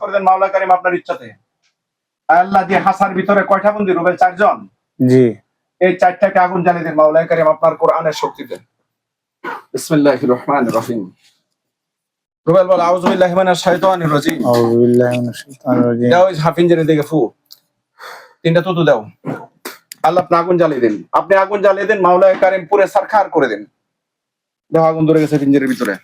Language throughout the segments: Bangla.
করে দেন মাওলা কারীম আপনার ইচ্ছাতে। আল্লাহ দিয়ে হাসার ভিতরে কয়টা বন্দী? রুবেল 4 জন। জি, এই 4টাকে আগুন জ্বালিয়ে দেন মাওলা কারীম আপনার কোরআনের শক্তিতে। বিসমিল্লাহির রহমানির রহিম। রুবেল বল আউযু বিল্লাহি মিনাশ শাইতানির রাজিম। আউযু বিল্লাহি মিনাশ শাইতানির রাজিম। দাও হাফিনজের দিকে ফু। 3টা তুতু দাও। আল্লাহ আপনি আগুন জ্বালিয়ে দেন। আপনি আগুন জ্বালিয়ে দেন মাওলা কারীম পুরো সারখার করে দেন। দাও আগুন ধরে গেছে পিঞ্জেরের ভিতরে।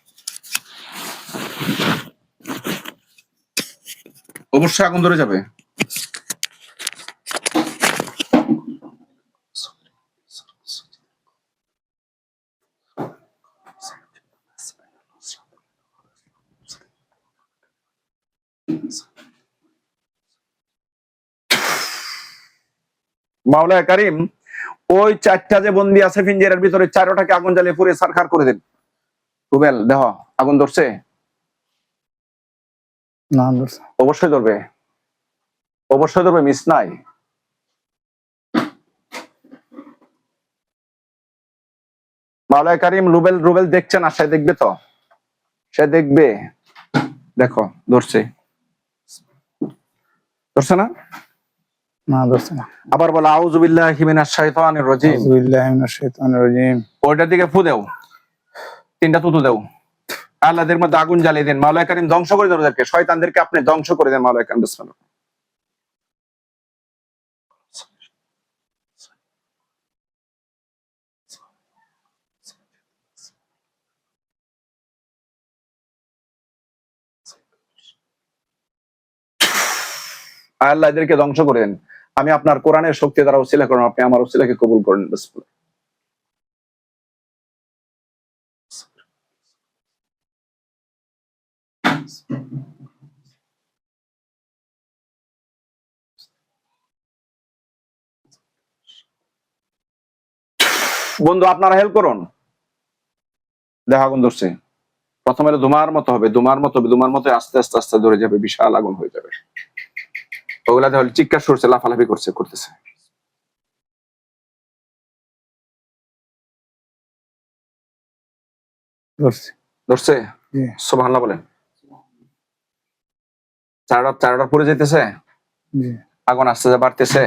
অবশ্যই আগুন ধরে যাবে। মাওলা কারীম ওই 4টা যে বন্দী আছে পিঞ্জেরের ভিতরে 4টাকে আগুন জ্বালিয়ে পুরো সারখার করে দেন। রুবেল দেহ আগুন ধরছে? না ধরছে। অবশ্যই ধরবে, অবশ্যই ধরবে, মিস নাই। মাওলা কারীম রুবেল দেখছে না, সে দেখবে তো, সে দেখবে। দেখো ধরছে, ধরছে না? না ধরছে না। আবার বলো আউযু বিল্লাহি মিনাশ শাইতানির রাজিম। আউযু বিল্লাহি মিনাশ শাইতানির রাজিম। ওইটার দিকে ফু দাও, 3টা তুতু দাও। আল্লাহদের মধ্যে আগুন জ্বালিয়ে দেন। মাওলা কারীম ধ্বংস করে দেন ওদেরকে, শয়তানদেরকে আপনি ধ্বংস করে দেন মাওলা কারীম। বিসমিল্লাহ। আল্লাহ এদেরকে ধ্বংস করে দেন। আমি আপনার কোরআনের শক্তি দ্বারা ওসিলা করেন, আপনি আমার ওসিলাকে কবুল করেন। বিসমিল্লাহ। বন্ধু আপনারা হেল্প করুন। দেখা আগুন ধরছে। প্রথমে ধুমার মতো হবে, ধুমার মতো হবে, ধুমার মতো আস্তে আস্তে আস্তে ধরে যাবে, বিশাল আগুন হয়ে যাবে। ওগুলা তাহলে চিৎকার করছে, লাফালাফি করতেছে। ধরছে। ধরছে? জি। সুবহানাল্লাহ বলেন। চারটা পড়ে যাইতেছে, জি। আগুন আস্তে আস্তে বাড়তেছে।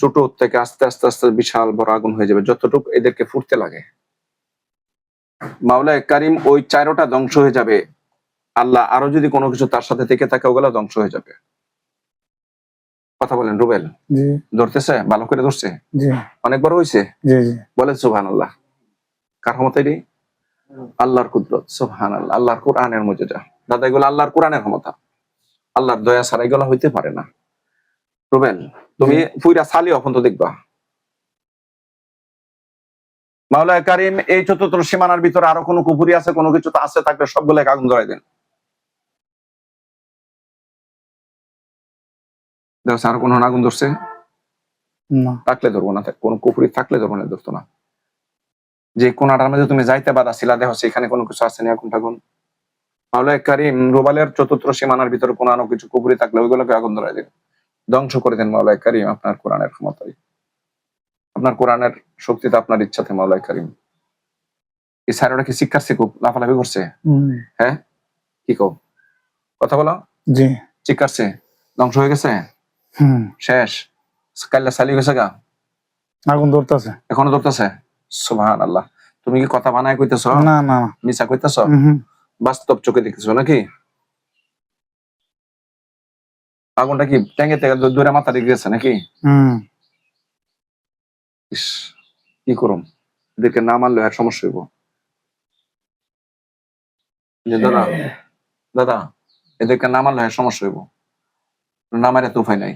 ছোট থেকে আস্তে আস্তে আস্তে বিশাল বড় আগুন হয়ে যাবে, যতটুকু এদেরকে ফুটতে লাগে। মাওলা কারীম ওই 4টা ধ্বংস হয়ে যাবে। আল্লাহ আরো যদি কোনো কিছু তার সাথে থেকে থাকে ওগুলা ধ্বংস হয়ে যাবে। কথা বলেন রুবেল। জি। ধরতেছে? ভালো করে ধরছে? জি। অনেক বড় হয়েছে? জি জি। বলেন সুবহানাল্লাহ। কার ক্ষমতা এটি? আল্লাহর কুদরত। সুবহানাল্লাহ। আল্লাহর কোরআনের মুজিজা। দাদা এগুলো আল্লাহর কোরআনের ক্ষমতা, আল্লাহর দয়া ছাড়া এগুলো হইতে পারে না। রুবেল তুমি পুরা সালি অপন্ত দেখবা। মাওলা কারীম এই চতুর্থ সীমানার ভিতরে আরো কোনো কুফরি আছে, কোনো কিছু তো আছে, থাকলে সবগুলো আগুন ধরাই দেন। দেখো আরো কোনো আগুন ধরছে? না। থাকলে ধরবো না, কোনো কুফরি থাকলে ধরবো না, ধরতো না। যে কোনাটার মধ্যে তুমি যাইতে বাধা ছিলা, দেখো সেখানে কোনো কিছু আছে না আগুন টাগুন? মাওলা কারীম রুবেলের চতুর্থ সীমানার ভিতরে কোনো আরো কিছু কুফরি থাকলে ওইগুলোকে আগুন ধরাই দেন, ধ্বংস করে দেন মাওলা কারীম আপনার কোরআনের ক্ষমতায়, আপনার কোরআনের শক্তিতে, আপনার ইচ্ছাতে মাওলা কারীম। এই স্যারটা কি শিক্ষার্থী খুব লাফালাফি করছে? হ্যাঁ কি কও? কথা বলো। জি। শিক্ষার্থী ধ্বংস হয়ে গেছে? শেষ? কাল্লা চালি গেছে গা? আগুন ধরতেছে? এখনো ধরতেছে? সুবহানাল্লাহ। তুমি কি কথা বানায় কইতেছ? না না মিছা কইতেছ? বাস্তব চোখে দেখতেছো নাকি? আগুনটা কি ট্যাঙ্গে থেকে দূরে মাথা দিকে গেছে নাকি? ইস, কি করুম, এদেরকে না মারলে আর সমস্যা হইব। দাদা দাদা এদেরকে না মারলে আর সমস্যা হইব, না মারে তো উপায় নাই।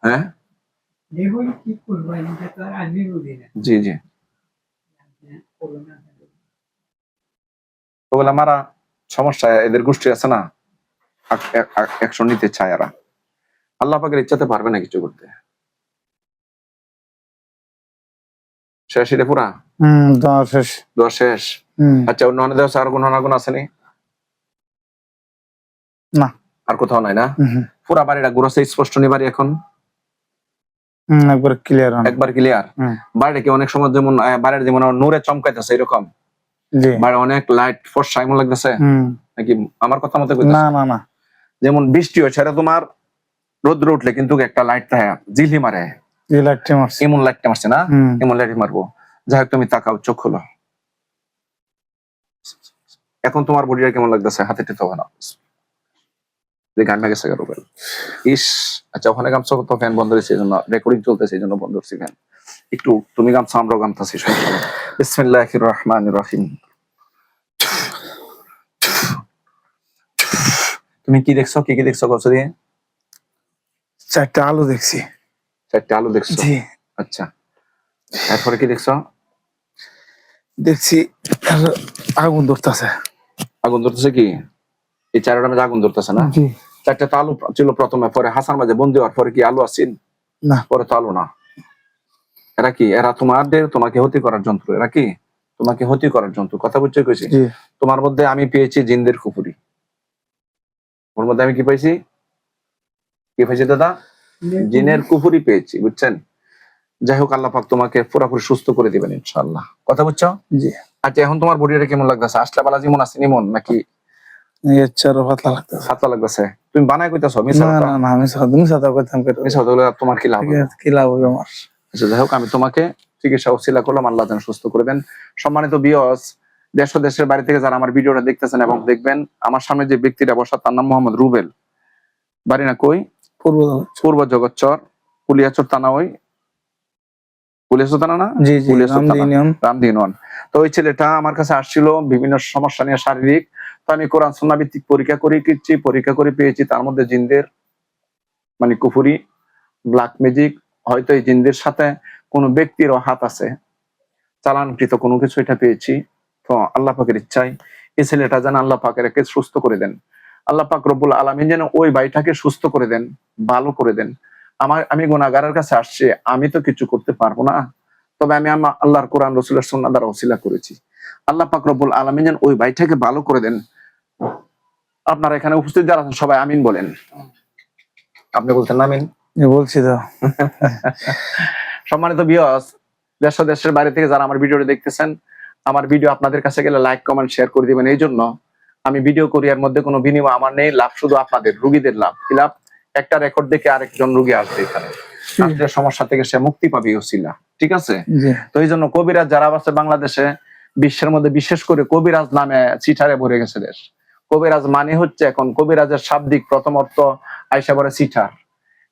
হ্যাঁ জি জি, ওগুলা মারা সমস্যা, এদের গোষ্ঠী আছে না, অ্যাকশন নিতে চায় এরা। আল্লাহ পাকের ইচ্ছাতে পারবে না কিছু করতে। শেষ এটা পুরা? দোয়া শেষ। দোয়া শেষ। আচ্ছা অন্য অনেক দেওয়া আর কোনো আগুন আসেনি? না আর কোথাও নাই না? পুরা বাড়িটা ঘুরাছে স্পষ্ট নি বাড়ি এখন? একবার ক্লিয়ার, একবার ক্লিয়ার। বাড়িটা কি অনেক সময় যেমন বাড়ির যেমন নূরে চমকাইতেছে এরকম? জি। বাড়ি অনেক লাইট ফর্সা এমন লাগতেছে? নাকি আমার কথা মতো না কইতাছো? না না যেমন বৃষ্টি হয় সেটা তোমার রোদ্র উঠলে কিন্তু একটা লাইট থাকে জিলি মারে, এই লাইটটা মারছে। এমন লাইট মারছে না, হুম এমন লাইট মারবো। যাই হোক তুমি তাকাও, চোখ খোলো। এখন তোমার বডিটা কেমন লাগতেছে? হাতে টেতে হবে না, যে গান গেছে রুবেল। ইস, আচ্ছা ওখানে গামছা তো ফ্যান বন্ধ হয়েছে, এই জন্য রেকর্ডিং চলতেছে, এই জন্য বন্ধ হচ্ছে ফ্যান। একটু তুমি গামছা, আমরাও গামতাছি, সমস্যা নেই। বিসমিল্লাহির রহমানির রহিম। তুমি কি দেখছো? কি কি দেখছো কচু দিয়ে? 4টা আলু দেখছি। 4টা আলু দেখছো? জি আচ্ছা, এরপরে কি দেখছো? দেখছি আর আগুন ধরতেছে। আগুন ধরতেছে কি? এই 4টার মধ্যে আগুন ধরতেছে না? জি 4টা তো আলু ছিল প্রথমে, পরে হাসান মাঝে বন্দি হওয়ার পরে কি আলু আসছিল? না পরে তো আলু না। এরা কি? এরা তোমাকে হত্যা করার যন্ত্র। এরা কি? তোমাকে হত্যা করার যন্ত্র। কথা বুঝছো কইছি? জি তোমার মধ্যে আমি পেয়েছি জিনদের কুফুরি। ওর মধ্যে আমি কি পাইছি? কি পাইছি দাদা? জিনের কুফুরি পেয়েছি, বুঝছেন? যাই হোক, আল্লাহ পাক তোমাকে পুরোপুরি সুস্থ করে দিবেন ইনশাআল্লাহ। কথা বুঝছো? জি আচ্ছা, এখন তোমার বডিটা কেমন লাগতেছে? আসলা বালা যেমন আছে নিমন নাকি এর চারও পাতলা লাগতেছে। পাতলা লাগতেছে? তুমি বানায় কইতাছো? মিছা না কথা? না না আমি সাদা করতাম কেন? মিছা কথা বলে তোমার কি লাভ হবে? কি লাভ হবে আমার? আচ্ছা, যাই হোক, আমি তোমাকে চিকিৎসা উসিলা করলাম, আল্লাহ যেন সুস্থ করে দেন। সম্মানিত ভিউয়ার্স, দেশ ও দেশের বাইরে থেকে যারা আমার ভিডিওটা দেখতেছেন এবং দেখবেন, আমার সামনে যে ব্যক্তিটা বসা তার নাম মোহাম্মদ রুবেল। বাড়ি না কই? পূর্ব পূর্ব জগৎচর, কুলিয়াচর থানা। ওই কুলিয়াচর থানা না? জি জি কুলিয়াচর থানা, রামদিনিয়ন। রামদিনওয়ান। তো ওই ছেলেটা আমার কাছে আসছিল বিভিন্ন সমস্যা নিয়ে, শারীরিক। তো আমি কোরআন সুন্নাহ ভিত্তিক পরীক্ষা করে পেয়েছি তার মধ্যে জিনদের মানে কুফুরি, ব্ল্যাক ম্যাজিক, হয়তো এই জিনদের সাথে কোনো ব্যক্তিরও হাত আছে, চালানকৃত কোনো কিছু, এটা পেয়েছি। তো আল্লাহ পাকের ইচ্ছায় এই ছেলেটা যেন আল্লাহ পাকের একে সুস্থ করে দেন। আল্লাহ পাক রব্বুল আলামিন যেন ওই ভাইটাকে সুস্থ করে দেন, ভালো করে দেন। আমি গুনাহগারের কাছে আসছি, আমি তো কিছু করতে পারবো না, তবে আমি আমার আল্লাহর কোরআন রাসূলের সুন্নাহ দ্বারা ওসিলা করেছি। আল্লাহ পাক রব্বুল আলামিন যেন ওই ভাইটাকে ভালো করে দেন। আপনারা এখানে উপস্থিত যারা আছেন সবাই আমিন বলেন। আপনি বলতেন না আমিন? বলছি তো। সম্মানিত ভিউয়ার্স, দেশ ও দেশের বাইরে থেকে যারা আমার ভিডিওটি দেখতেছেন, আমার ভিডিও আপনাদের কাছে গেলে লাইক কমেন্ট শেয়ার করে দিবেন। এই জন্য আমি ভিডিও করি, এর মধ্যে কোনো বিনিময় আমার নেই। লাভ শুধু আপনাদের, রুগীদের লাভ। কি লাভ? একটা রেকর্ড দেখে আরেকজন রুগী আসবে এখানে, আসলে সমস্যা থেকে সে মুক্তি পাবে ওসিলা। ঠিক আছে? জি তো এই জন্য কবিরাজ যারা আছে বাংলাদেশে, বিশ্বের মধ্যে বিশেষ করে কবিরাজ নামে চিঠারে ভরে গেছে দেশ। কবিরাজ মানে হচ্ছে, এখন কবিরাজের শাব্দিক প্রথম অর্থ আইসা বলে চিঠার।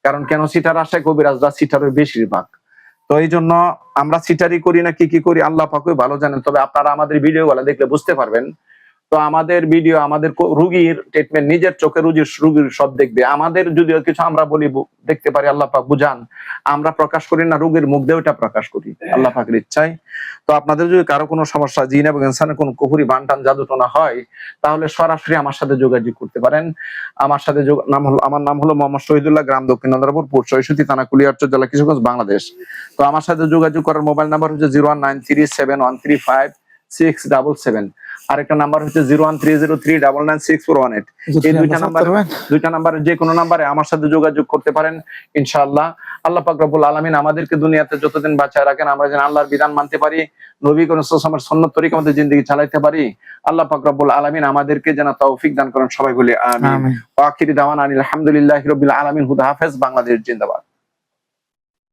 কারণ কেন চিঠার আসে? কবিরাজরা চিঠারের বেশিরভাগ। তো এই জন্য আমরা চিটারি করি না কি করি আল্লাহ পাকই ভালো জানেন। তবে আপনারা আমাদের ভিডিও গুলা দেখলে বুঝতে পারবেন। তো আমাদের ভিডিও, আমাদের রুগীর ট্রিটমেন্ট, নিজের চোখে রুগীর সব দেখবে। আমাদের যদিও কিছু আমরা বলি, দেখতে পারি, আল্লাহ পাক বুঝান, আমরা প্রকাশ করি না, রুগীর মুখ দিয়ে ওটা প্রকাশ করি আল্লাহ পাকের ইচ্ছায়। তো আপনাদের যদি কারো কোনো সমস্যা, জিন এবং ইনসানের কোনো কুফরি বানটান জাদুটোনা হয়, তাহলে সরাসরি আমার সাথে যোগাযোগ করতে পারেন। আমার সাথে আমার নাম হলো মোহাম্মদ শহীদুল্লাহ, গ্রাম দক্ষিণ নন্দরাপুর, পোস্ট ৬৬, থানা কুলিয়ারচর, জেলা কিশোরগঞ্জ, বাংলাদেশ। তো আমার সাথে যোগাযোগ করার মোবাইল নাম্বার হচ্ছে 01937135677। আরেকটা নাম্বার হচ্ছে 01303996418। এই দুইটা নাম্বারে যে কোনো নাম্বারে আমার সাথে যোগাযোগ করতে পারেন ইনশাআল্লাহ। আল্লাহ পাক রব্বুল আলামিন আমাদেরকে দুনিয়াতে যতদিন বাঁচায় রাখেন, আমরা যেন আল্লাহর বিধান মানতে পারি, নবী কোন সাল্লাল্লাহু সুন্নাত তরিকা মধ্যে জিন্দেগি চালাতে পারি। আল্লাহ পাক রব্বুল আলামিন আমাদেরকে যেন তৌফিক দান করেন। সবাই বলি আমিন। ওয়া আখিরি দাওয়ানা আলহামদুলিল্লাহি রাব্বিল আলামিন। হুদা হাফেজ। বাংলাদেশ জিন্দাবাদ।